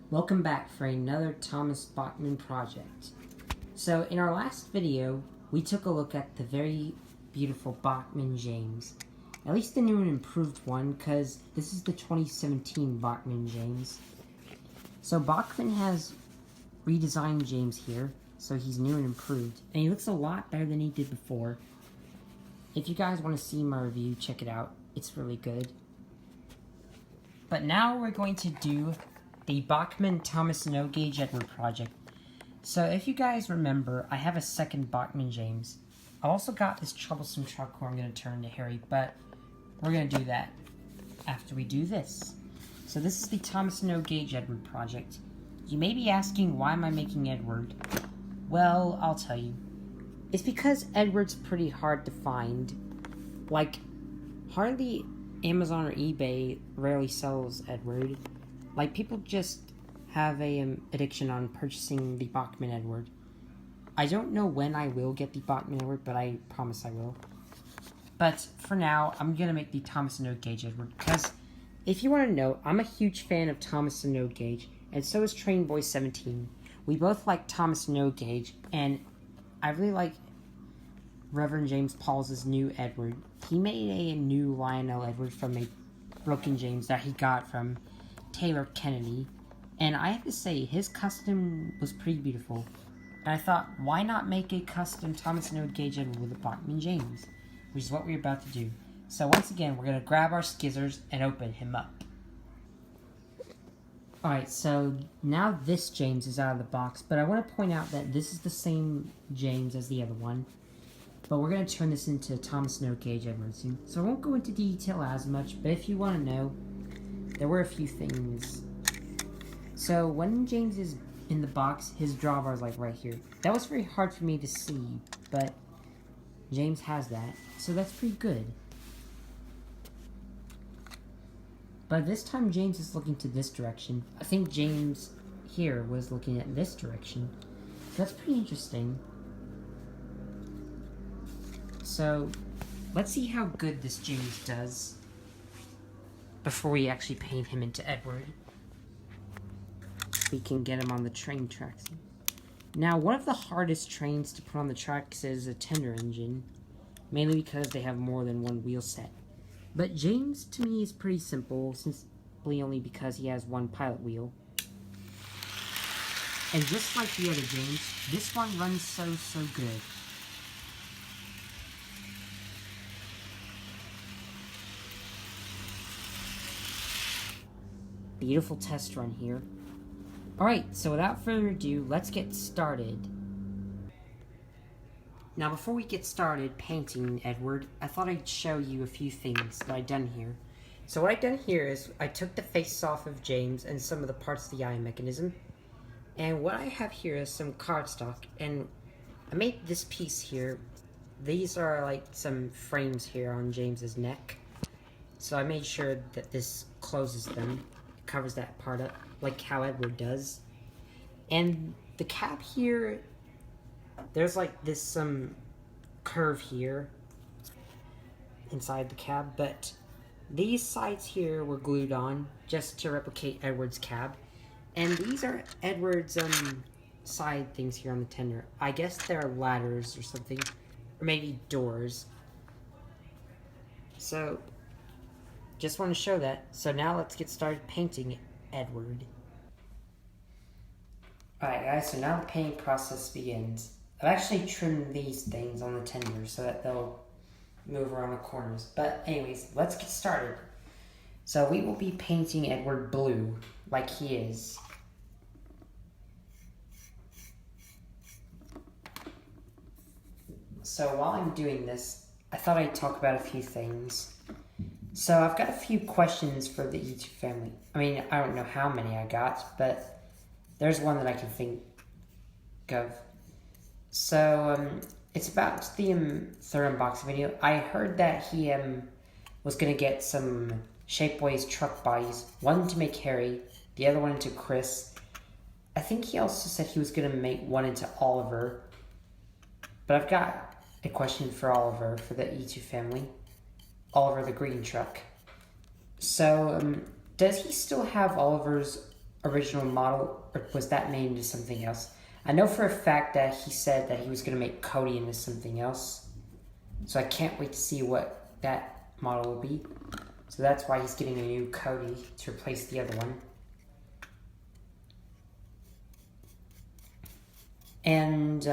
Welcome back for another Thomas Bachmann project. So in our last video, we took a look at the very beautiful Bachmann James. At least the new and improved one, because this is the 2017 Bachmann James. So Bachmann has redesigned James here, so he's new and improved. And he looks a lot better than he did before. If you guys want to see my review, check it out. It's really good. But now we're going to do the Bachmann Thomas No Gauge Edward project. So if you guys remember, I have a second Bachmann James. I also got this troublesome truck where I'm going to turn to Harry, but we're going to do that after we do this. So this is the Thomas No Gauge Edward project. You may be asking, why am I making Edward? Well, I'll tell you. It's because Edward's pretty hard to find. Like, hardly Amazon or eBay rarely sells Edward. Like, people just have a addiction on purchasing the Bachmann Edward. I don't know when I will get the Bachmann Edward, but I promise I will. But for now, I'm going to make the Thomas No Gauge Edward, because if you want to know, I'm a huge fan of Thomas No Gauge, and so is Trainboy17. We both like Thomas No Gauge, and I really like Reverend James Paul's new Edward. He made a new Lionel Edward from a broken James that he got from Taylor Kennedy, and I have to say, his custom was pretty beautiful. And I thought, why not make a custom Thomas No Gauge Edward with a Bachmann James, which is what we're about to do. So once again, we're going to grab our skizzers and open him up. Alright, so now this James is out of the box, but I want to point out that this is the same James as the other one. But we're going to turn this into Thomas No Gauge Edward soon. So I won't go into detail as much, but if you want to know, there were a few things. So when James is in the box, his drawbar is like right here. That was very hard for me to see, but James has that, so that's pretty good. But this time James is looking to this direction. I think James here was looking at this direction. So that's pretty interesting. So let's see how good this James does before we actually paint him into Edward. We can get him on the train tracks. Now, one of the hardest trains to put on the tracks is a tender engine, mainly because they have more than one wheel set. But James, to me, is pretty simple, simply only because he has one pilot wheel. And just like the other James, this one runs so good. Beautiful test run here. Alright, so without further ado, let's get started. Now before we get started painting Edward, I thought I'd show you a few things that I've done here. So what I've done here is, I took the face off of James and some of the parts of the eye mechanism. And what I have here is some cardstock, and I made this piece here. These are like some frames here on James's neck. So I made sure that this closes them. Covers that part up, like how Edward does. And the cap here, there's like this curve here inside the cab, but these sides here were glued on just to replicate Edward's cab. And these are Edward's side things here on the tender. I guess they're ladders or something, or maybe doors. So just want to show that. So now let's get started painting Edward. Alright guys, so now the painting process begins. I've actually trimmed these things on the tender so that they'll move around the corners. But anyways, let's get started. So we will be painting Edward blue, like he is. So while I'm doing this, I thought I'd talk about a few things. So I've got a few questions for the YouTube family. I mean, I don't know how many I got, but there's one that I can think of. So it's about the third unboxing video. I heard that he was going to get some Shapeways truck bodies. One to make Harry, the other one into Chris. I think he also said he was going to make one into Oliver. But I've got a question for Oliver, for the YouTube family. Oliver the green truck. So, does he still have Oliver's original model, or was that made into something else? I know for a fact that he said that he was going to make Cody into something else. So I can't wait to see what that model will be. So that's why he's getting a new Cody to replace the other one. And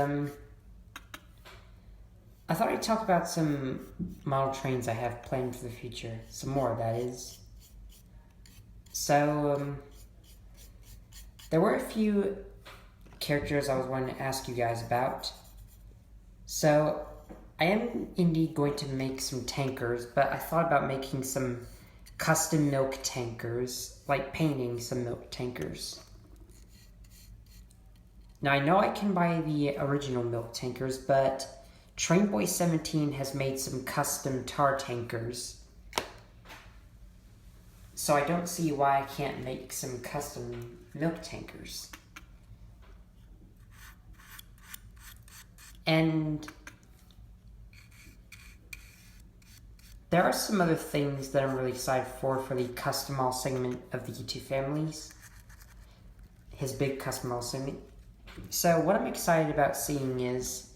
I thought I'd talk about some model trains I have planned for the future. Some more, that is. So, there were a few characters I was wanting to ask you guys about. So, I am indeed going to make some tankers, but I thought about making some custom milk tankers, like painting some milk tankers. Now, I know I can buy the original milk tankers, but Trainboy17 has made some custom tar tankers. So I don't see why I can't make some custom milk tankers. And there are some other things that I'm really excited for the custom all segment of the YouTube families. His big custom all segment. So what I'm excited about seeing is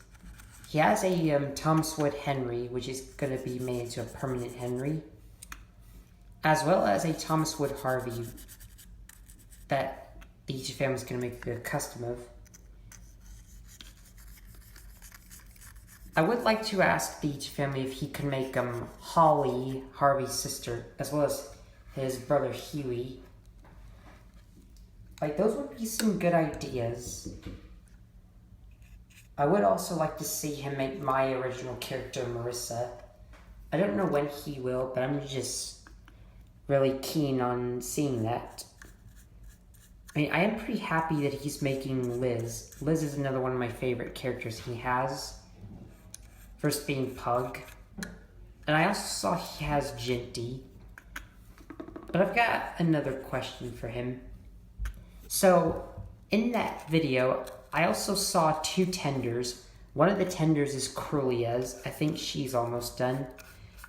he has a Thomas Wood Henry, which is going to be made into a permanent Henry, as well as a Thomas Wood Harvey that the YouTube family is going to make a custom of. I would like to ask the YouTube family if he could make Holly, Harvey's sister, as well as his brother Huey. Like, those would be some good ideas. I would also like to see him make my original character, Marissa. I don't know when he will, but I'm just really keen on seeing that. I mean, I am pretty happy that he's making Liz. Liz is another one of my favorite characters he has. First being Pug. And I also saw he has Jinty. But I've got another question for him. So, in that video, I also saw 2 tenders. One of the tenders is Cruelia's. I think she's almost done.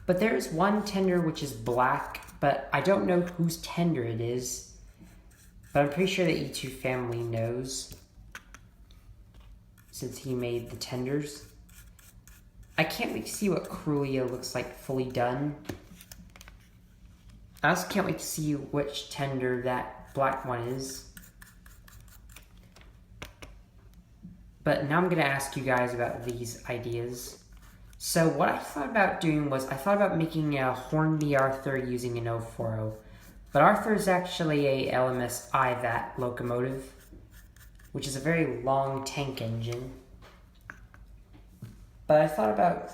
But there's one tender which is black, but I don't know whose tender it is. But I'm pretty sure the E2 family knows, since he made the tenders. I can't wait to see what Cruelia looks like fully done. I also can't wait to see which tender that black one is. But now I'm going to ask you guys about these ideas. So what I thought about doing was, I thought about making a Hornby Arthur using an 040. But Arthur is actually a LMS IVAT locomotive, which is a very long tank engine. But I thought about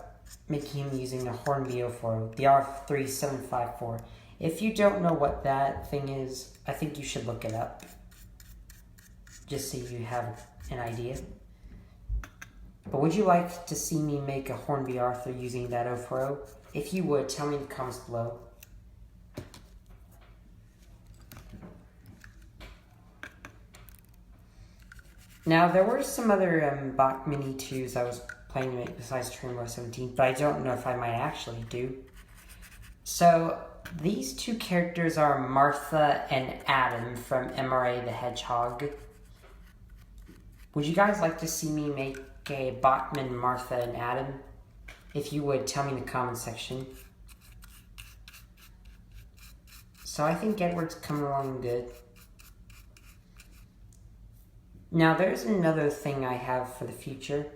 making him using a Hornby 040, the R3754. If you don't know what that thing is, I think you should look it up, just so you have an idea. But would you like to see me make a Hornby Arthur using that 040? If you would, tell me in the comments below. Now, there were some other Bachmann 2s I was planning to make besides Trainboy17, but I don't know if I might actually do. So, these 2 characters are Martha and Adam from MRA the Hedgehog. Would you guys like to see me make a Bachmann, Martha, and Adam? If you would, tell me in the comment section. So I think Edward's coming along good. Now there's another thing I have for the future.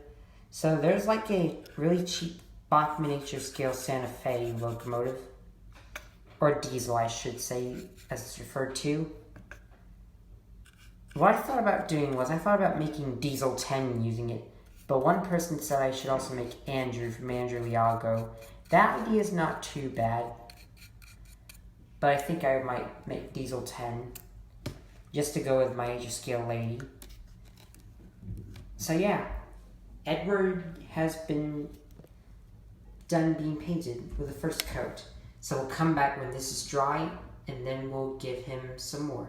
So there's like a really cheap Bachmann Nature Scale Santa Fe locomotive. Or diesel, I should say, as it's referred to. What I thought about doing was, I thought about making Diesel 10 using it. But one person said I should also make Andrew from Andrew Liago. That idea is not too bad. But I think I might make Diesel 10. Just to go with my Nature Scale lady. So yeah. Edward has been done being painted with the first coat. So we'll come back when this is dry, and then we'll give him some more.